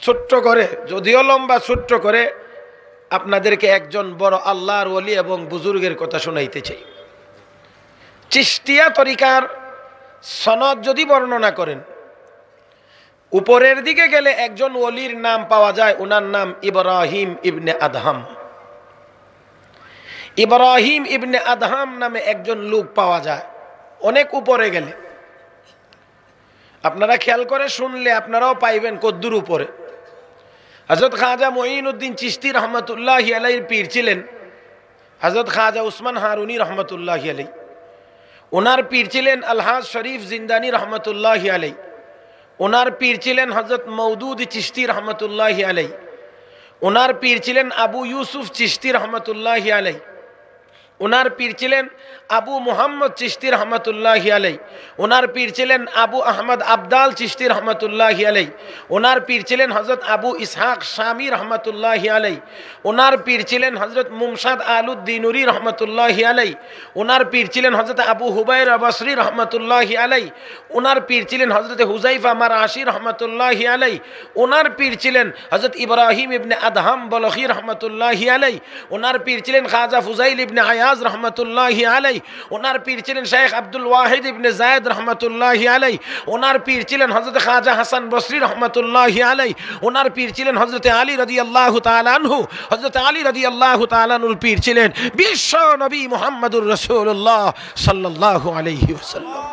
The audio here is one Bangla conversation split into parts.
ছোট্ট করে, যদিও লম্বা, ছোট্ট করে আপনাদেরকে একজন বড় আল্লাহর ওলি এবং বুজুর্গের কথা শোনাইতে চাই। চিশতিয়া তরিকার সনদ যদি বর্ণনা করেন, উপরের দিকে গেলে একজন ওলির নাম পাওয়া যায়, ওনার নাম ইব্রাহিম ইবনে আদহাম। ইব্রাহিম ইবনে আদহাম নামে একজন লোক পাওয়া যায় অনেক উপরে গেলে। আপনারা খেয়াল করে শুনলে আপনারাও পাইবেন কদ্দুর উপরে। হযরত খাজা মঈনুদ্দিন চিশতি রহমতুল্লাহি আলাইহির পীর ছিলেন হযরত খাজা উসমান হারুনি রহমতুল্লাহি আলাইহি। ওনার পীর ছিলেন আলহাজ শরীফ জিন্দানি রহমতুল্লাহি আলাইহি। ওনার পীর ছিলেন হযরত মওদুদ চিশতি রহমতুল্লাহি আলাইহি। ওনার পীর ছিলেন আবু ইউসুফ চিশতি রহমতুল্লাহি আলাইহি। ওনার পীর ছিলেন আবু মুহাম্মদ চিশতি রহমতুল্লাহি আলাইহি। ওনার পীর ছিলেন আবু আহমদ আবদাল চিশতি রহমতুল্লাহি আলাইহি। ওনার পীর ছিলেন হযরত আবু ইসহাক শামী রহমতুল্লাহি আলাইহি। ওনার পীর ছিলেন হযরত মুমসাদ আলুদ্দিনুরি রহমতুল্লাহি আলাইহি। ওনার পীর ছিলেন হযরত আবু হুবাইরা বসরি রহমতুল্লাহি আলাইহি। ওনার পীর ছিলেন হযরত হুযাইফা মারআশি রহমতুল্লাহি আলাইহি। ওনার পীর ছিলেন হযরত ইব্রাহিম ইবনে আদহাম বলখি রহমতুল্লাহি আলাইহি। ওনার পীর ছিলেন খাজা ফুজাইল ইবনে আয়াজ রহমতুল্লাহি আলাইহি। ওনার পীর ছিলেন শেখ আব্দুল ওয়াহিদ ইবনে যায়েদ রহমতুল্লাহি আলাইহি। ওনার পীর ছিলেন হযরত খাজা হাসান বসরি রহমতুল্লাহি আলাইহি। ওনার পীর ছিলেন হযরত আলী রাদিয়াল্লাহু তাআলা আনহু। হযরত আলী রাদিয়াল্লাহু তাআলা আনহুর পীর ছিলেন বিশ্ব নবী মুহাম্মদুর রাসূলুল্লাহ সাল্লাল্লাহু আলাইহি ওয়াসাল্লাম।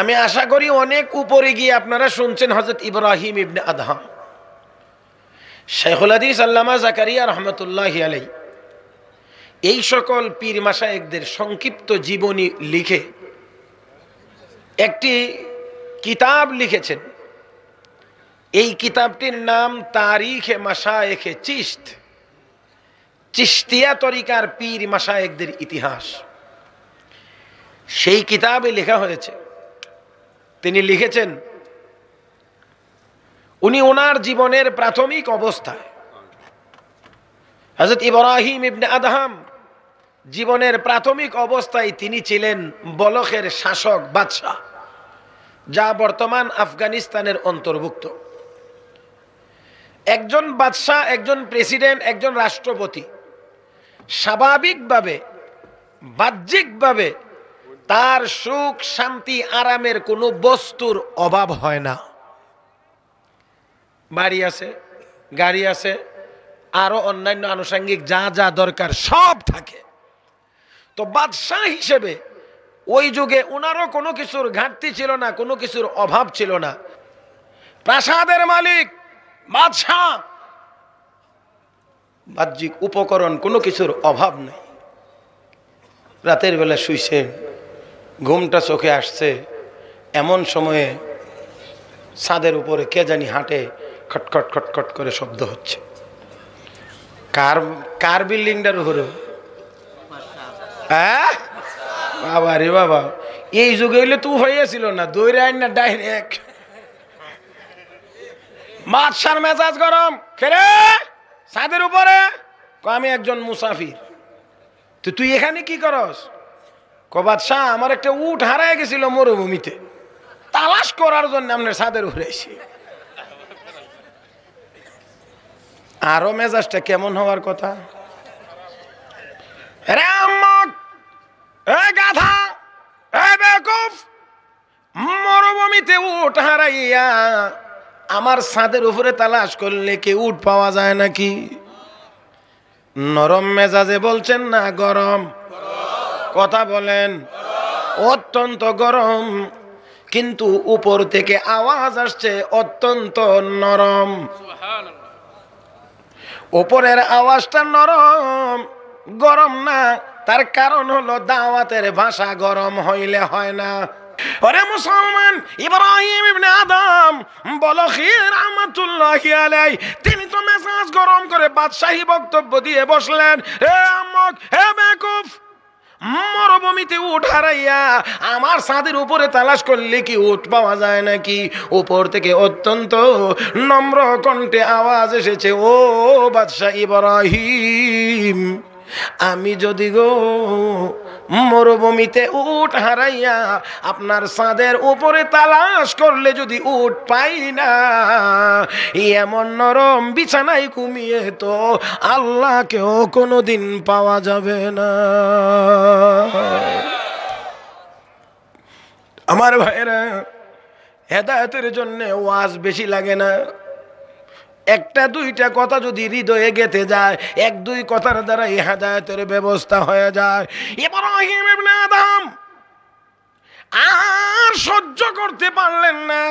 আমি আশা করি অনেক উপরে গিয়ে আপনারা শুনছেন হযরত ইব্রাহিম ইবনে আদহাম। শাইখুল হাদিস আল্লামা জাকারিয়া রহমতুল্লাহি আলাইহি এই সকল পীর মাশায়েখদের সংক্ষিপ্ত জীবনী লিখে একটি কিতাব লিখেছেন। এই কিতাবটির নাম তারিখে মাশায়েখে চিশত, চিশতিয়া তরিকার পীর মাশায়েখদের ইতিহাস। সেই কিতাবে লেখা হয়েছে, তিনি লিখেছেন উনি ওনার জীবনের প্রাথমিক অবস্থায় হযরত ইব্রাহিম ইবনে আদহাম জীবনের প্রাথমিক অবস্থায় তিনি ছিলেন বলখের শাসক বাদশাহ, যা বর্তমান আফগানিস্তানের অন্তর্ভুক্ত। একজন বাদশাহ, একজন প্রেসিডেন্ট, একজন রাষ্ট্রপতি স্বাভাবিকভাবে বাহ্যিকভাবে তার সুখ শান্তি আরামের কোনো বস্তুর অভাব হয় না। বাড়ি আছে, গাড়ি আছে, আরো অন্যান্য আনুষঙ্গিক যা যা দরকার সব থাকে। তো বাদশাহ হিসেবে ওই যুগে ওনারও কোনো কিছুর ঘাটতি ছিল না, কোনো কিছুর অভাব ছিল না। প্রাসাদের মালিক বাদশাহ, বাহ্যিক উপকরণ কোনো কিছুর অভাব নেই। রাতের বেলা শুইছেন, ঘুমটা চোখে আসছে, এমন সময়ে ছাদের উপরে কে জানি হাঁটে, খটখট খটখট করে শব্দ হচ্ছে। কার বিল্ডিংটার উপরে? হ্যাঁ বাবা রে বাবা, এই যুগে হইলে তু হয়েছিল না, দৌড়ে আইন না ডাইরেক্ট। বাদশার মেজাজ গরম, খেরে ছাদের উপরে। আমি একজন মুসাফির। তুই এখানে কি করস? বাদশাহ, আমার একটা উট হারায় গেছিল মরুভূমিতে, তালাশ করার জন্য আপনার ছাদের উপরে এসে। আরো মেজাজটা কেমন হওয়ার কথা? গাধা, বেকুফ, মরুভূমিতে উট হারাইয়া আমার ছাদের উপরে তালাশ করলে কি উট পাওয়া যায় নাকি? নরম মেজাজে বলছেন না গরম? কথা বলেন, অত্যন্ত গরম, কিন্তু উপর থেকে আওয়াজ আসছে অত্যন্ত নরম। উপরের আওয়াজটা নরম, গরম না। তার কারণ হলো দাওয়াতের ভাষা গরম হইলে হয় না। ওরে মুসলমান, ইব্রাহিম ইবনে আদম বলখি রাহমাতুল্লাহি আলাইহি তিনি তো মেজাজ গরম করে বাদশাহী বক্তব্য দিয়ে বসলেন। হে আম্মক, হে বেকুফ, মরুভূমিতে উট হারাইয়া আমার ছাদের উপরে তালাশ করলে কি উট পাওয়া যায় নাকি? উপর থেকে অত্যন্ত নম্র কণ্ঠে আওয়াজ এসেছে, ও বাদশা ইব্রাহিম, আমি যদি গো মরুভূমিতে উট হারাইয়া আপনার ছাদের উপরে তালাশ করলে যদি উট পাই না, এমন নরম বিছানায় ঘুমিয়ে তো আল্লাহকেও কোনোদিন পাওয়া যাবে না। আমার ভাইরা, হেদায়েতের জন্য ওয়াজ বেশি লাগে না। একটা দুইটা কথা যদি হৃদয়ে গেঁথে যায়, এক দুই কথার দ্বারা এই হেদায়েতের ব্যবস্থা হয়ে যায়। ইব্রাহিম ইবনে আদম আর সহ্য করতে পারলেন না,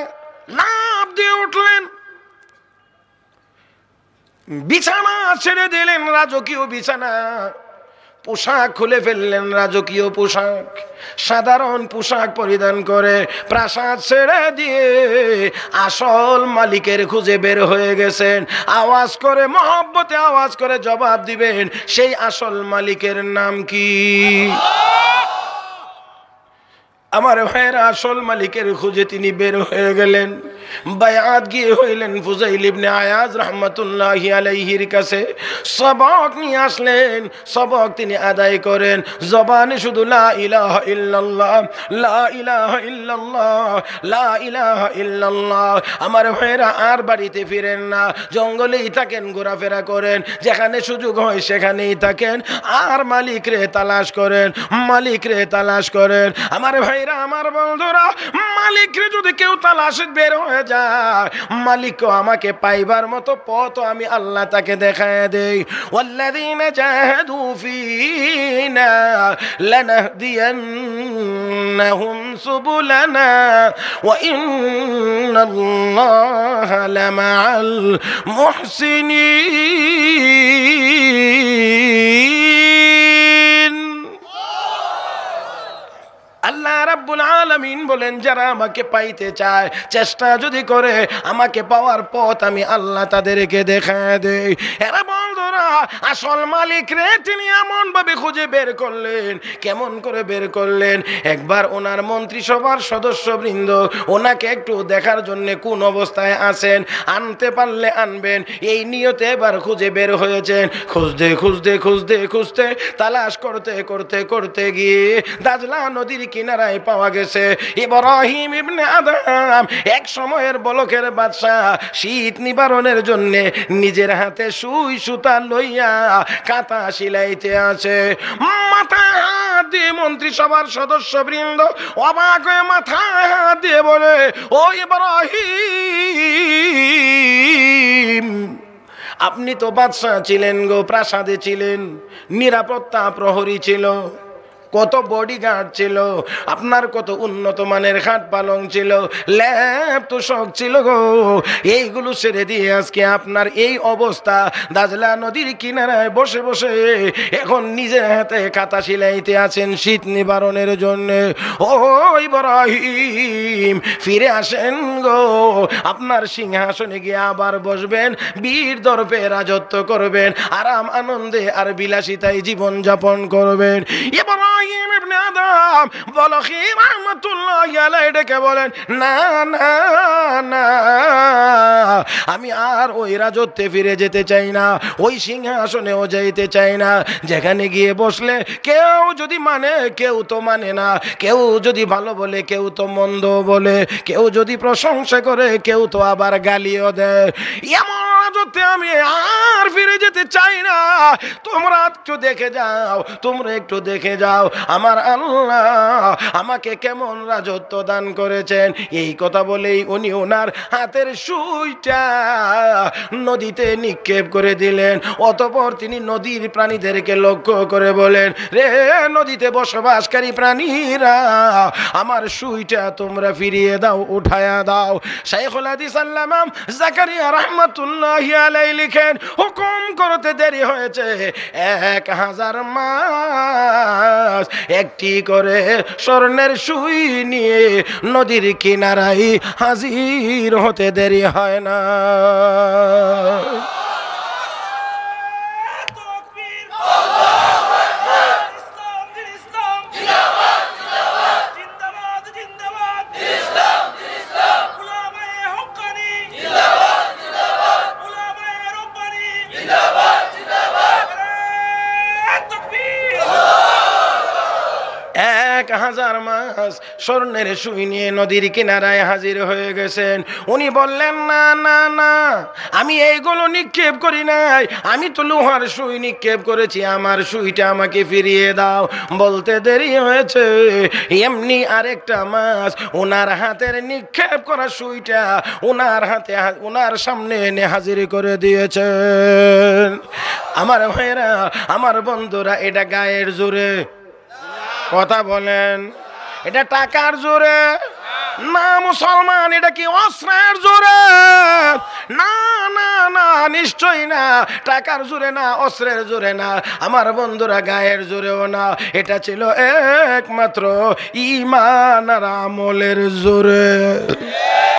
লাফ দিয়ে উঠলেন, বিছানা ছেড়ে দিলেন, রাজকীয় বিছানা, পোশাক খুলে ফেললেন, রাজকীয় পোশাক, সাধারণ পোশাক পরিধান করে প্রাসাদ ছেড়ে দিয়ে আসল মালিকের খুঁজে বের হয়ে গেছেন। আওয়াজ করে, মহব্বতে আওয়াজ করে জবাব দিবেন, সেই আসল মালিকের নাম কি? আমার ভাইয়ের, আসল মালিকের খুঁজে তিনি বের হয়ে গেলেন। বায়াত গিয়ে হইলেন ফুজাইল ইবনে আয়াজ রাহমাতুল্লাহি আলাইহির কাছে, সবক নিয়ে আসলেন, সবক তিনি আদায় করেন, জবানে শুধু লা ইলাহা ইল্লাল্লাহ, লা ইলাহা ইল্লাল্লাহ, লা ইলাহা ইল্লাল্লাহ। আমার ভাইয়েরা, আর বাড়িতে ফিরেন না, জঙ্গলেই থাকেন, ঘোরাফেরা করেন, যেখানে সুযোগ হয় সেখানেই থাকেন, আর মালিকরে তালাশ করেন, মালিকরে তালাশ করেন। আমার ভাই, আমার বন্ধুরা, মালিকরে যদি কেউ তালাশ বের হয়ে যায়, মালিক আমাকে পাইবার মতো পথ আমি আল্লাহ তাকে দেখায় দেই। ওয়াল্লাযীনা জাহাদু ফীনা লানাহদিয়ান্নাহুম সুবুলানা ওয়া ইন্নাল্লাহা লামাআল মুহসিনিন। আল্লাহ রাব্বুল আলামিন বলেন, যারা আমাকে পাইতে চায়, চেষ্টা যদি করে, আমাকে পাওয়ার পথ আমি আল্লাহ তাদেরকে দেখায় দেই। এরা বন্ধুরা, আসল মালিক রে তিনি এমন ভাবে খুঁজে বের করলেন। কেমন করে বের করলেন? একবার ওনার মন্ত্রিসভার সদস্যবৃন্দ ওনাকে একটু দেখার জন্য কোন অবস্থায় আছেন, আনতে পারলে আনবেন, এই নিয়তে এবার খুঁজে বের হয়েছেন। খুঁজতে খুঁজতে খুঁজতে খুঁজতে তালাশ করতে করতে করতে গিয়ে দাজলা নদীর কিনারায় পাওয়া গেছে ইব্রাহিম ইবনে আদম, এক সময়ের বলকের বাদশা, শীত নিবারণের জন্য নিজের হাতে সুই সুতা লইয়া কাঁথা সিলাইতে আছে। মাথায় হাত দিয়ে মন্ত্রিসভার সদস্যবৃন্দ অবাক হয়ে মাথায় হাত দিয়ে বলে, ও ইব্রাহিম, আপনি তো বাদশা ছিলেন গো, প্রাসাদে ছিলেন, নিরাপত্তা প্রহরী ছিল, কত বডিগার্ড ছিল, আপনার কত উন্নত মানের খাট পালং ছিল, ল্যাব তো শখ ছিল গো, এইগুলো ছেড়ে দিয়ে আজকে আপনার এই অবস্থা, দাজলা নদীর কিনারায় বসে বসে এখন নিজের হাতে কাঁথা সিলাইতে আছেন শীত নিবারণের জন্য। ও ইব্রাহিম, ফিরে আসেন গো, আপনার সিংহাসনে গিয়ে আবার বসবেন, বীর দর্পে রাজত্ব করবেন, আরাম আনন্দে আর বিলাসিতায় জীবন যাপন করবেন। ইব্রাহিম ইবনে আদম বলখি রাহমাতুল্লাহি আলাইহি ডেকে বলেন, না না না, আমি আর ওই রাজত্বে ফিরে যেতে চাই না, ওই সিংহাসনেও যাইতে চাই না, যেখানে গিয়ে বসলে কেউ যদি মানে, কেউ তো মানে না, কেউ যদি ভালো বলে, কেউ তো মন্দ বলে, কেউ যদি প্রশংসা করে, কেউ তো আবার গালিও দেয়, এমন রাজত্বে আমি আর ফিরে যেতে চাই না। তোমরা একটু দেখে যাও, তোমরা একটু দেখে যাও আমার আল্লাহ আমাকে কেমন রাজত্ব দান করেছেন। এই কথা বলেই উনি ওনার হাতের সুইটা নদীতে নিক্ষেপ করে দিলেন। অতঃপর তিনি নদীর প্রাণীদেরকে লক্ষ্য করে বলেন, রে নদীতে বসবাসকারী প্রাণীরা, আমার সুইটা তোমরা ফিরিয়ে দাও, উঠায়া দাও। শাইখুল হাদিস আল্লামা জাকারিয়া রাহমাতুল্লাহি আলাইহি লিখেন, হুকুম করতে দেরি হয়েছে 1000 মাস, একটি করে স্বর্ণের সুই নিয়ে নদীর কিনারায় হাজির হতে দেরি হয় না। মাছ স্বর্ণের সুই নিয়ে নদীর কিনারায় হাজির হয়ে গেছেন। উনি বললেন, না না না, আমি এইগুলো নিক্ষেপ করি নাই, আমি তো লোহার সুই নিক্ষেপ করেছি, আমার সুইটা আমাকে ফিরিয়ে দাও। বলতে দেরি হয়েছে, এমনি আরেকটা মাছ ওনার হাতের নিক্ষেপ করা সুইটা ওনার সামনে এনে হাজির করে দিয়েছেন। আমার ভাইরা, আমার বন্ধুরা, এটা গায়ের জোরে? কথা বলেন, এটা টাকার জোরে? না মুসলমান, এটা কি অস্ত্রের জোরে? না না না, নিশ্চয়ই না। টাকার জোরে না, অস্ত্রের জোরে না, আমার বন্ধুরা গায়ের জোরেও না। এটা ছিল একমাত্র ঈমান আর আমলের জোরে।